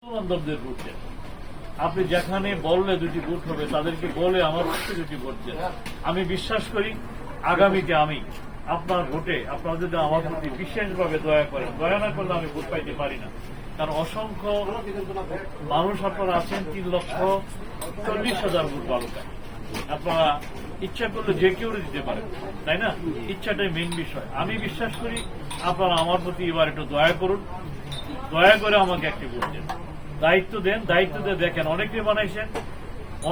বান্ধবদের ভোট দেন। আপনি যেখানে বললে দুটি ভোট হবে তাদেরকে বলে আমার পক্ষে দুটি ভোট দেন। আমি বিশ্বাস করি আগামীতে আমি আপনার ভোটে আপনারা যদি আমার প্রতি বিশেষভাবে দয়া করেন, দয়া না করলে আমি ভোট পাইতে পারি না। কারণ অসংখ্য মানুষ আপনারা আছেন, 3,40,000 ভোট বালুকায়। আপনারা ইচ্ছা করলে যে কেউ দিতে পারেন, তাই না? ইচ্ছাটাই মেইন বিষয়। আমি বিশ্বাস করি আপনারা আমার প্রতি এবার একটু দয়া করুন, দয়া করে আমাকে একটি ভোট দেন, দায়িত্ব দেন। দায়িত্ব দিয়ে দেখেন অনেকে বানাইছেন,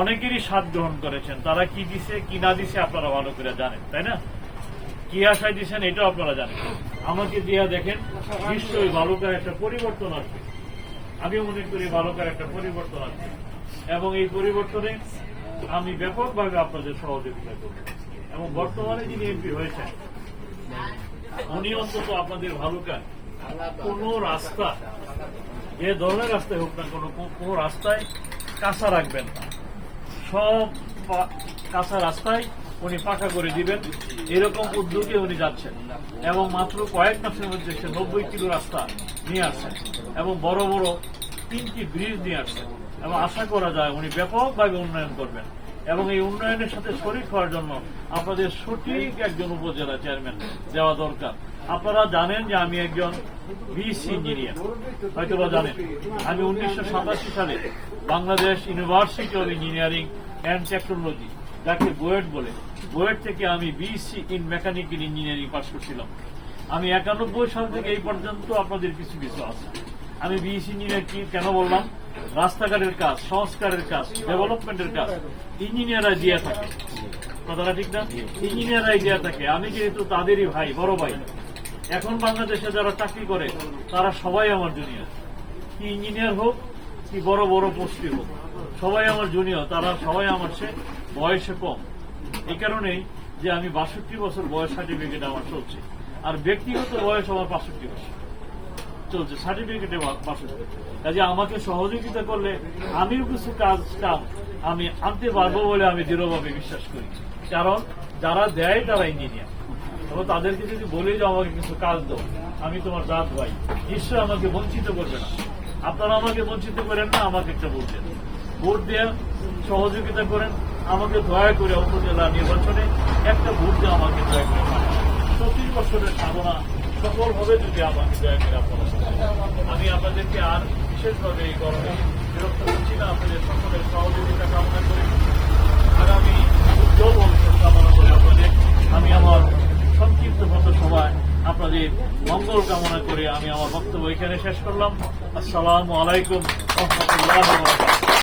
অনেকেরই স্বাদ গ্রহণ করেছেন, তারা কি দিছে কি না দিছে আপনারা ভালো করে জানেন, তাই না? কি আশায় দিচ্ছেন এটাও আপনারা জানেন। আমাকে দিয়া দেখেন, নিশ্চয়ই বালুকার একটা পরিবর্তন আসবে। আমি মনে করি বালুকার একটা পরিবর্তন আসবে এবং এই পরিবর্তনে আমি ব্যাপকভাবে আপনাদের সহযোগিতা করব। এবং বর্তমানে যিনি এমপি হয়েছেন উনি অন্তত আপনাদের ভালুকায় কোন রাস্তা, যে ধরনের রাস্তায় হোক না কোন রাস্তায় কাঁচা রাখবেন না, সব কাঁচা রাস্তায় উনি পাকা করে দিবেন, এরকম উদ্যোগে উনি যাচ্ছেন। এবং মাত্র কয়েক মাসের মধ্যে সে 90 কিলো রাস্তা নিয়ে আসছেন এবং বড় বড় 3টি ব্রিজ নিয়ে আসছেন। এবং আশা করা যায় উনি ব্যাপকভাবে উন্নয়ন করবেন। এবং এই উন্নয়নের সাথে শরিক হওয়ার জন্য আপনাদের সঠিক একজন উপজেলা চেয়ারম্যান দেওয়া দরকার। আপনারা জানেন যে আমি একজন বিএসসি ইঞ্জিনিয়ার, হয়তো বা জানেন। আমি 1987 সালে Bangladesh university of engineering and technology, যাকে বুয়েট বলে, বুয়েট থেকে আমি BSc in mechanical engineering pass করছিলাম। আমি 91 সাল থেকে এই পর্যন্ত আপনাদের কিছু কিছু আছে। আমি বিএসসি ইঞ্জিনিয়ার কেন বললাম? রাস্তাঘাটের কাজ, সংস্কারের কাজ, ডেভেলপমেন্টের কাজ ইঞ্জিনিয়াররা দিয়ে থাকে, কথাটা ঠিক না? ইঞ্জিনিয়াররাই দিয়ে থাকে। আমি যেহেতু তাদেরই ভাই, বড় ভাই। এখন বাংলাদেশে যারা চাকরি করে তারা সবাই আমার জুনিয়র, কি ইঞ্জিনিয়ার হোক কি বড় বড় পোস্টে হোক, সবাই আমার জুনিয়র। তারা সবাই আমার চেয়ে বয়সে কম। এই কারণেই যে আমি 62 বছর বয়স সার্টিফিকেট আমার চলছে, আর ব্যক্তিগত বয়স আমার 65 বছর চলছে, সার্টিফিকেটে 65। কাজে আমাকে সহযোগিতা করলে আমিও কিছু কাম আমি আনতে পারবো বলে আমি দৃঢ়ভাবে বিশ্বাস করি। কারণ যারা দেয় তারা ইঞ্জিনিয়ার, এবং তাদেরকে যদি বলি যে আমাকে কিছু কাজ দাও, আমি তোমার জাত ভাই, নিশ্চয় আমাকে বঞ্চিত করবে না। আপনারা আমাকে বঞ্চিত করেন না, আমাকে একটা ভোট দেন, ভোট দিয়ে সহযোগিতা করেন। আমাকে দয়া করে উপজেলা নির্বাচনে একটা ভোট দিয়ে আমাকে দয়া করে 25 বছরের সাধনা সফল হবে যদি আমাকে দয়া করে আপনারা। আমি আপনাদেরকে আর বিশেষভাবে এই গরমে বিরক্ত করছি না। আপনাদের সকলের সহযোগিতা কামনা করে আগামী উজ্জ্বল ভবিষ্যৎ কামনা করে আপনাদের আমি আমার সংক্ষিপ্ত পথসভায় আপনাদের মঙ্গল কামনা করে আমি আমার বক্তব্য এখানে শেষ করলাম। আসসালামু আলাইকুম ওয়া রাহমাতুল্লাহি ওয়া বারাকাতুহু।